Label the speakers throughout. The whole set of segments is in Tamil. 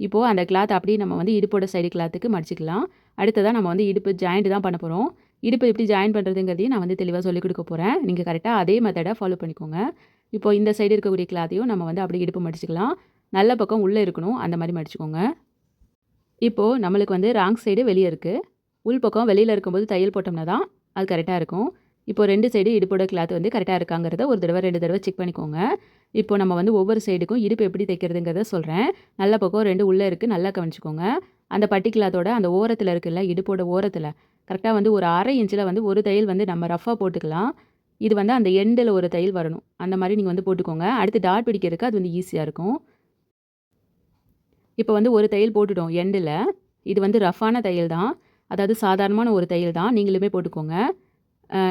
Speaker 1: இப்போது அந்த கிளாத் அப்படியே நம்ம வந்து இடுப்போட சைடு கிளாத்துக்கு மடிச்சிக்கலாம். அடுத்ததாக நம்ம வந்து இடுப்பு ஜாயிண்ட் தான் பண்ண போகிறோம். இடுப்பு எப்படி ஜாயின் பண்ணுறதுங்கிறதையும் நான் வந்து தெளிவாக சொல்லிக் கொடுக்க போகிறேன். நீங்கள் கரெக்டாக அதே மெத்தடை ஃபாலோ பண்ணிக்கோங்க. இப்போது இந்த சைடு இருக்கக்கூடிய கிளாத்தையும் நம்ம வந்து அப்படியே இடுப்பு மடிச்சிக்கலாம். நல்ல பக்கம் உள்ளே இருக்கணும், அந்த மாதிரி மடிச்சுக்கோங்க. இப்போது நம்மளுக்கு வந்து ராங் சைடு வெளியே இருக்குது. உள் பக்கம் வெளியில் இருக்கும்போது தையல் போட்டோம்னா தான் அது கரெக்டாக இருக்கும். இப்போ 2 சைடு இடுப்போட கிளாத் வந்து கரெக்டாக இருக்காங்கிறத ஒரு தடவை 2 தடவை செக் பண்ணிக்கோங்க. இப்போ நம்ம வந்து ஒவ்வொரு சைடுக்கும் இடுப்பு எப்படி தைக்கிறதுங்கிறத சொல்கிறேன். நல்ல பக்கம் 2 உள்ளே இருக்குது, நல்லா கவனிச்சுக்கோங்க. அந்த பட்டி கிளாத்தோட அந்த ஓரத்தில் இருக்குல்ல, இடுப்போட ஓரத்தில் கரெக்டாக வந்து ஒரு 1/2 இன்ச்சில் வந்து ஒரு தையல் வந்து நம்ம ரஃபாக போட்டுக்கலாம். இது வந்து அந்த எண்டில் ஒரு தையல் வரணும். அந்த மாதிரி நீங்கள் வந்து போட்டுக்கோங்க. அடுத்து டாட் பிடிக்கிறதுக்கு அது வந்து ஈஸியாக இருக்கும். இப்போ வந்து ஒரு தையல் போட்டுட்டோம் எண்டில். இது வந்து ரஃப்பான தையல் தான், அதாவது சாதாரணமான ஒரு தையல் தான். நீங்களுமே போட்டுக்கோங்க.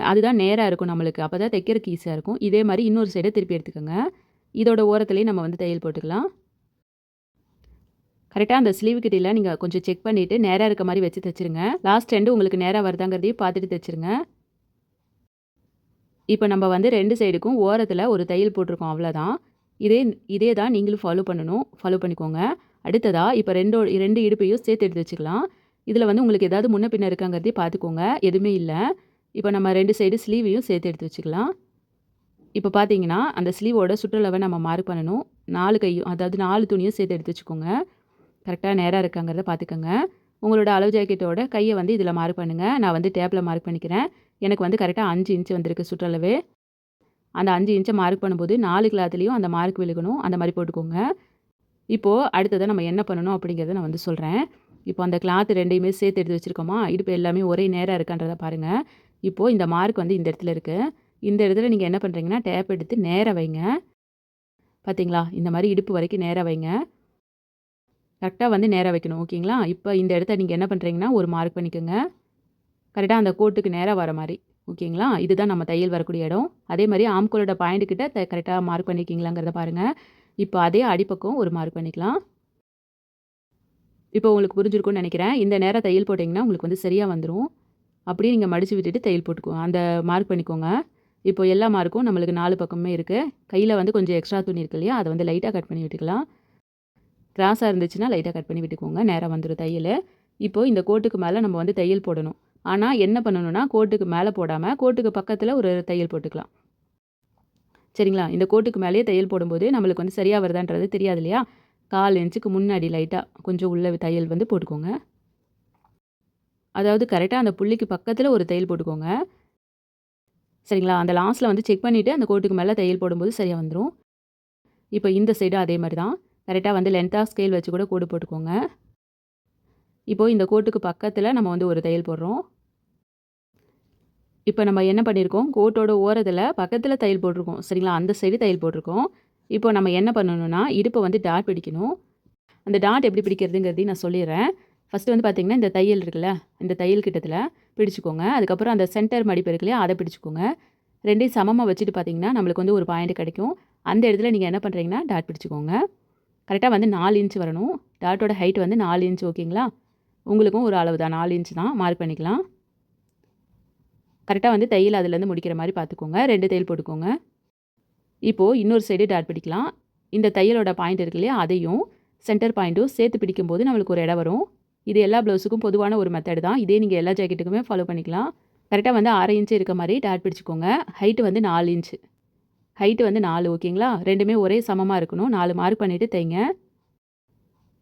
Speaker 1: அதுதான் நேராக இருக்கும் நம்மளுக்கு. அப்போ தான் தைக்கிறதுக்கு ஈஸியாக இருக்கும். இதே மாதிரி இன்னொரு சைடை திருப்பி எடுத்துக்கோங்க. இதோட ஓரத்துலேயே நம்ம வந்து தையல் போட்டுக்கலாம். கரெக்டாக அந்த ஸ்லீவ் கிட்டியில் நீங்கள் கொஞ்சம் செக் பண்ணிவிட்டு நேராக இருக்க மாதிரி வச்சு தைச்சிருங்க. லாஸ்ட் எண்டு உங்களுக்கு நேராக வருதாங்கிறதையும் பார்த்துட்டு தைச்சிருங்க. இப்போ நம்ம வந்து 2 சைடுக்கும் ஓரத்தில் ஒரு தையல் போட்டிருக்கோம், அவ்வளோதான். இதே தான் நீங்களும் ஃபாலோ பண்ணணும். ஃபாலோ பண்ணிக்கோங்க. அடுத்ததாக இப்போ 2 இடுப்பையும் சேர்த்து எடுத்து வச்சுக்கலாம். இதில் வந்து உங்களுக்கு ஏதாவது முன்ன பின்ன இருக்காங்கிறதையும் பார்த்துக்கோங்க. எதுவுமே இல்லை. இப்போ நம்ம 2 சைடு ஸ்லீவையும் சேர்த்து எடுத்து வச்சுக்கலாம். இப்போ பார்த்தீங்கன்னா அந்த ஸ்லீவோட சுற்றளவை நம்ம மார்க் பண்ணணும். 4 கையும், அதாவது 4 துணியும் சேர்த்து எடுத்து வச்சுக்கோங்க. கரெக்டாக நேராக இருக்காங்கிறத பார்த்துக்கோங்க. உங்களோட அளவு ஜாக்கெட்டோட கையை வந்து இதில் மார்க் பண்ணுங்கள். நான் வந்து டேப்பில் மார்க் பண்ணிக்கிறேன். எனக்கு வந்து கரெக்டாக 5 இன்ச்சு வந்திருக்கு சுற்றளவு. அந்த 5 இன்ச்சை மார்க் பண்ணும்போது 4 கிளாத்துலேயும் அந்த மார்க் விழுகணும். அந்த மாதிரி போட்டுக்கோங்க. இப்போது அடுத்ததாக நம்ம என்ன பண்ணணும் அப்படிங்கிறத நான் வந்து சொல்கிறேன். இப்போ அந்த கிளாத் 2யுமே சேர்த்து எடுத்து வச்சுருக்கோமா, இடுப்பு எல்லாமே ஒரே நேராக இருக்கான்றதை பாருங்கள். இப்போது இந்த மார்க் வந்து இந்த இடத்துல இருக்குது. இந்த இடத்துல நீங்கள் என்ன பண்ணுறீங்கன்னா டேப் எடுத்து நேராக வைங்க. பார்த்தீங்களா, இந்த மாதிரி இடுப்பு வரைக்கும் நேராக வைங்க. கரெக்டாக வந்து நேராக வைக்கணும், ஓகேங்களா? இப்போ இந்த இடத்த நீங்கள் என்ன பண்ணுறீங்கன்னா ஒரு மார்க் பண்ணிக்கோங்க. கரெக்டாக அந்த கோட்டுக்கு நேராக வர மாதிரி, ஓகேங்களா? இதுதான் நம்ம தையல் வரக்கூடிய இடம். அதே மாதிரி ஆம்கோலோட பாயிண்ட் கிட்ட கரெக்டாக மார்க் பண்ணிக்கிங்களாங்கிறத பாருங்கள். இப்போ அதே அடிப்பக்கம் ஒரு மார்க் பண்ணிக்கலாம். இப்போ உங்களுக்கு புரிஞ்சிருக்கும்னு நினைக்கிறேன். இந்த நேரம் தையல் போட்டிங்கன்னா உங்களுக்கு வந்து சரியாக வந்துடும். அப்படியே நீங்கள் மடித்து விட்டுட்டு தையல் போட்டுக்கோங்க, அந்த மார்க் பண்ணிக்கோங்க. இப்போ எல்லா மார்க்கும் நம்மளுக்கு 4 பக்கமே இருக்குது. கையில் வந்து கொஞ்சம் எக்ஸ்ட்ரா துணி இருக்கு இல்லையா, அதை வந்து லைட்டாக கட் பண்ணி விட்டுக்கலாம். கிராஸாக இருந்துச்சுன்னா லைட்டாக கட் பண்ணி விட்டுக்கோங்க, நேராக வந்துடும் தையல். இப்போது இந்த கோட்டுக்கு மேலே நம்ம வந்து தையல் போடணும். ஆனால் என்ன பண்ணணும்னா கோட்டுக்கு மேலே போடாமல் கோட்டுக்கு பக்கத்தில் ஒரு தையல் போட்டுக்கலாம். சரிங்களா? இந்த கோட்டுக்கு மேலேயே தையல் போடும்போது நம்மளுக்கு வந்து சரியாக வருதான்றது தெரியாது இல்லையா? 1/4 இன்ச்சுக்கு முன்னாடி லைட்டாக கொஞ்சம் உள்ள தையல் வந்து போட்டுக்கோங்க. அதாவது கரெக்டாக அந்த புள்ளிக்கு பக்கத்தில் ஒரு தையல் போட்டுக்கோங்க. சரிங்களா? அந்த லாஸ்ட்டில் வந்து செக் பண்ணிவிட்டு அந்த கோட்டுக்கு மேலே தையல் போடும்போது சரியாக வந்துடும். இப்போ இந்த சைடும் அதே மாதிரி தான். கரெக்டாக வந்து லென்த்தாக ஸ்கேல் வச்சு கூட கோடு போட்டுக்கோங்க. இப்போது இந்த கோட்டுக்கு பக்கத்தில் நம்ம வந்து ஒரு தையல் போடுறோம். இப்போ நம்ம என்ன பண்ணியிருக்கோம், கோட்டோட ஓரத்தில் பக்கத்தில் தையல் போட்டிருக்கோம். சரிங்களா? அந்த சைடு தையல் போட்டிருக்கோம். இப்போ நம்ம என்ன பண்ணணும்னா இடுப்பை வந்து டாட் பிடிக்கணும். அந்த டாட் எப்படி பிடிக்கிறதுங்கிறதையும் நான் சொல்லிடுறேன். ஃபஸ்ட்டு வந்து பார்த்திங்கன்னா இந்த தையல் இருக்குல்ல, இந்த தையல் கிட்டத்தில் பிடிச்சிக்கோங்க. அதுக்கப்புறம் அந்த சென்டர் மடிப்பு இருக்கு இல்லையா, அதை பிடிச்சிக்கோங்க. 2யும் சமமாக வச்சுட்டு பார்த்திங்கன்னா நம்மளுக்கு வந்து ஒரு பாயிண்ட் கிடைக்கும். அந்த இடத்துல நீங்கள் என்ன பண்ணுறீங்கன்னா டாட் பிடிச்சிக்கோங்க. கரெக்டாக வந்து 4 இன்ச் வரணும். டாட்டோட ஹைட் வந்து 4 இன்ச், ஓகேங்களா? உங்களுக்கும் ஒரு அளவு தான், 4 இன்ச் தான், மார்க் பண்ணிக்கலாம். கரெக்டாக வந்து தையல் அதுலேருந்து முடிக்கிற மாதிரி பார்த்துக்கோங்க. 2 தையல் போட்டுக்கோங்க. இப்போது இன்னொரு சைடு டாட் பிடிக்கலாம். இந்த தையலோட பாயிண்ட் இருக்கு இல்லையா, அதையும் சென்டர் பாயிண்ட்டும் சேர்த்து பிடிக்கும்போது நம்மளுக்கு ஒரு இடம் வரும். இது எல்லா ப்ளவுஸுக்கும் பொதுவான ஒரு மெத்தட் தான். இதே நீங்கள் எல்லா ஜாக்கெட்டுக்குமே ஃபாலோ பண்ணிக்கலாம். கரெக்டாக வந்து 1/2 இன்ச்சு இருக்க மாதிரி டாட் பிடிச்சிக்கோங்க. ஹைட்டு வந்து 4 இன்ச்சு. ஹைட்டு வந்து 4, ஓகேங்களா? 2மே ஒரே சமமாக இருக்கணும். 4 மார்க் பண்ணிவிட்டு தைங்க.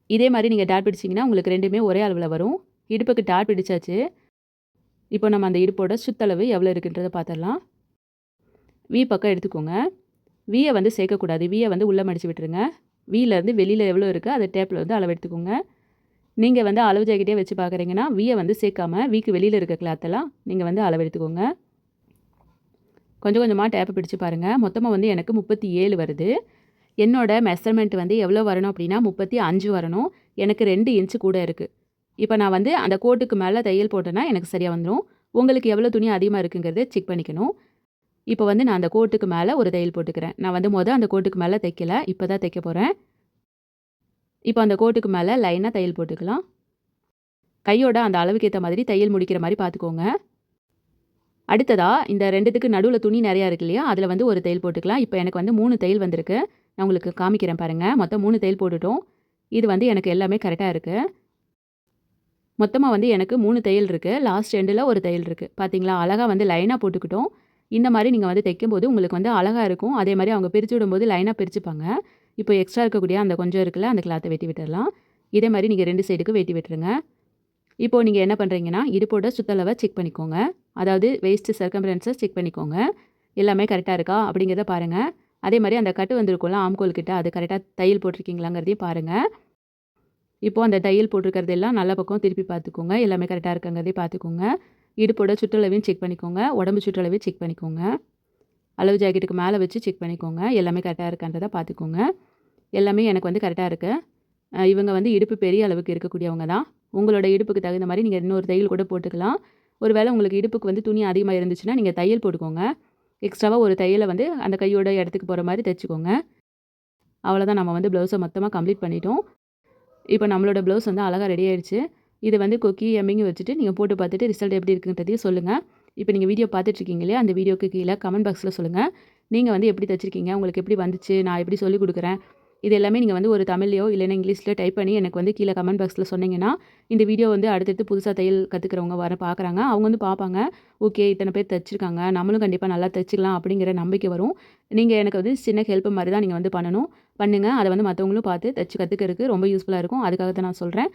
Speaker 1: இதே மாதிரி நீங்கள் டாட் பிடிச்சிங்கன்னா உங்களுக்கு 2மே ஒரே அளவில் வரும். இடுப்புக்கு டாட் பிடிச்சாச்சு. இப்போ நம்ம அந்த இடுப்போட சுத்தளவு எவ்வளோ இருக்குன்றதை பார்த்துடலாம். வி பக்கம் எடுத்துக்கோங்க. வியை வந்து சேர்க்கக்கூடாது. வியை வந்து உள்ளே மடித்து விட்டுருங்க. வியிலேருந்து வெளியில் எவ்வளோ இருக்கோ அதை டேப்பில் வந்து அளவு எடுத்துக்கோங்க. நீங்கள் வந்து அளவு ஜாக்கெட்டே வச்சு பார்க்குறீங்கன்னா வியை வந்து சேர்க்காம விக்கு வெளியில் இருக்க கிளாத்தெல்லாம் நீங்கள் வந்து அளவு எடுத்துக்கோங்க. கொஞ்சம் கொஞ்சமாக டேப்பை பிடிச்சு பாருங்கள். மொத்தமாக வந்து எனக்கு 37 வருது. என்னோட மெஷர்மெண்ட் வந்து எவ்வளோ வரணும் அப்படின்னா 35 வரணும். எனக்கு 2 இன்ச்சு கூட இருக்குது. இப்போ நான் வந்து அந்த கோட்டுக்கு மேலே தையல் போட்டேன்னா எனக்கு சரியாக வந்துடும். உங்களுக்கு எவ்வளோ துணி அதிகமாக இருக்குங்கிறத செக் பண்ணிக்கணும். இப்போ வந்து நான் அந்த கோட்டுக்கு மேலே ஒரு தையல் போட்டுக்கிறேன். நான் வந்து அந்த கோட்டுக்கு மேலே தைக்கல, இப்போ தான் தைக்க போகிறேன். இப்போ அந்த கோட்டுக்கு மேலே லைனாக தையல் போட்டுக்கலாம். கையோட அந்த அளவுக்கு ஏற்ற மாதிரி தையல் முடிக்கிற மாதிரி பார்த்துக்கோங்க. அடுத்ததாக இந்த 2த்துக்கு நடுவில் துணி நிறையா இருக்கு இல்லையா, அதில் வந்து ஒரு தையல் போட்டுக்கலாம். இப்போ எனக்கு வந்து 3 தையல் வந்திருக்கு. நான் உங்களுக்கு காமிக்கிறேன் பாருங்கள். மொத்தம் 3 தையல் போட்டுட்டோம். இது வந்து எனக்கு எல்லாமே கரெக்டாக இருக்குது. மொத்தமாக வந்து எனக்கு 3 தையல் இருக்குது. லாஸ்ட் எண்டில் ஒரு தையல் இருக்குது. பார்த்தீங்களா, அழகாக வந்து லைனாக போட்டுக்கிட்டோம். இந்த மாதிரி நீங்கள் வந்து தைக்கும்போது உங்களுக்கு வந்து அழகாக இருக்கும். அதே மாதிரி அவங்க பிரித்து விடும்போது லைனாக பிரிச்சுப்பாங்க. இப்போ எக்ஸ்ட்ரா இருக்கக்கூடிய அந்த கொஞ்சம் இருக்குல்ல, அந்த கிளாத்தை வெட்டி விட்டுடலாம். இதே மாதிரி நீங்கள் 2 சைடுக்கு வெட்டி விட்டுருங்க. இப்போது நீங்கள் என்ன பண்ணுறீங்கன்னா, இடுப்போட சுற்றளவை செக் பண்ணிக்கோங்க. அதாவது வெயிஸ்ட் சர்க்கம்ஃபரன்ஸை செக் பண்ணிக்கோங்க. எல்லாமே கரெக்டாக இருக்கா அப்படிங்கிறத பாருங்கள். அதே மாதிரி அந்த கட்டு வந்திருக்கும்ல ஆம்கோல் கிட்ட, அது கரெக்டாக தையல் போட்டிருக்கீங்களாங்கிறதையும் பாருங்கள். இப்போது அந்த தையல் போட்டிருக்கிறது எல்லாம் நல்ல பக்கம் திருப்பி பார்த்துக்கோங்க. எல்லாமே கரெக்டாக இருக்காங்கிறதையும் பார்த்துக்கோங்க. இடுப்போட சுற்றளவையும் செக் பண்ணிக்கோங்க. உடம்பு சுற்றளவையும் செக் பண்ணிக்கோங்க. அளவு ஜாக்கெட்டுக்கு மேலே வச்சு செக் பண்ணிக்கோங்க. எல்லாமே கரெக்டாக இருக்கான்றதை பார்த்துக்கோங்க. எல்லாமே எனக்கு வந்து கரெக்டாக இருக்குது. இவங்க வந்து இடுப்பு பெரிய அளவுக்கு இருக்கக்கூடியவங்க தான். உங்களோட இடுப்புக்கு தகுந்த மாதிரி நீங்கள் இன்னொரு தையல் கூட போட்டுக்கலாம். ஒரு வேளை உங்களுக்கு இடுப்புக்கு வந்து துணி அதிகமாக இருந்துச்சுன்னா நீங்கள் தையல் போட்டுக்கோங்க. எக்ஸ்ட்ராவாக ஒரு தையலை வந்து அந்த கையோட இடத்துக்கு போகிற மாதிரி தைச்சிக்கோங்க. அவ்வளோதான், நம்ம வந்து ப்ளவுஸை மொத்தமாக கம்ப்ளீட் பண்ணிட்டோம். இப்போ நம்மளோட ப்ளவுஸ் வந்து அழகாக ரெடி ஆயிடுச்சு. இது வந்து கொக்கி எம்மிங் வச்சுட்டு நீங்கள் போட்டு பார்த்துட்டு ரிசல்ட் எப்படி இருக்குன்றதையும் சொல்லுங்கள். இப்போ நீங்கள் வீடியோ பார்த்துட்ருக்கீங்க இல்லையா, அந்த வீடியோக்கு கீழே கமெண்ட் பாக்ஸில் சொல்லுங்கள். நீங்கள் வந்து எப்படி தைச்சிருக்கீங்க, உங்களுக்கு எப்படி வந்துச்சு, நான் எப்படி சொல்லிக் கொடுக்குறேன், இது எல்லாமே நீங்கள் வந்து ஒரு தமிழ்லையோ இல்லைன்னா இங்கிலீஷ்லையோ டைப் பண்ணி எனக்கு வந்து கீழே கமெண்ட் பாக்ஸில் சொன்னீங்கன்னா, இந்த வீடியோ வந்து அடுத்தடுத்து புதுசாக தையல் கற்றுக்கிறவங்க வர பார்க்குறாங்க. அவங்க வந்து பார்ப்பாங்க, ஓகே இத்தனை பேர் தைச்சிருக்காங்க, நம்மளும் கண்டிப்பாக நல்லா தைச்சிக்கலாம் அப்படிங்கிற நம்பிக்கை வரும். நீங்கள் எனக்கு வந்து சின்ன ஹெல்ப் மாதிரி தான் நீங்கள் வந்து பண்ணணும். பண்ணுங்க. அதை வந்து மற்றவங்களும் பார்த்து தைச்சு கற்றுக்கிறதுக்கு ரொம்ப யூஸ்ஃபுல்லாக இருக்கும். அதுக்காக தான் நான் சொல்கிறேன்.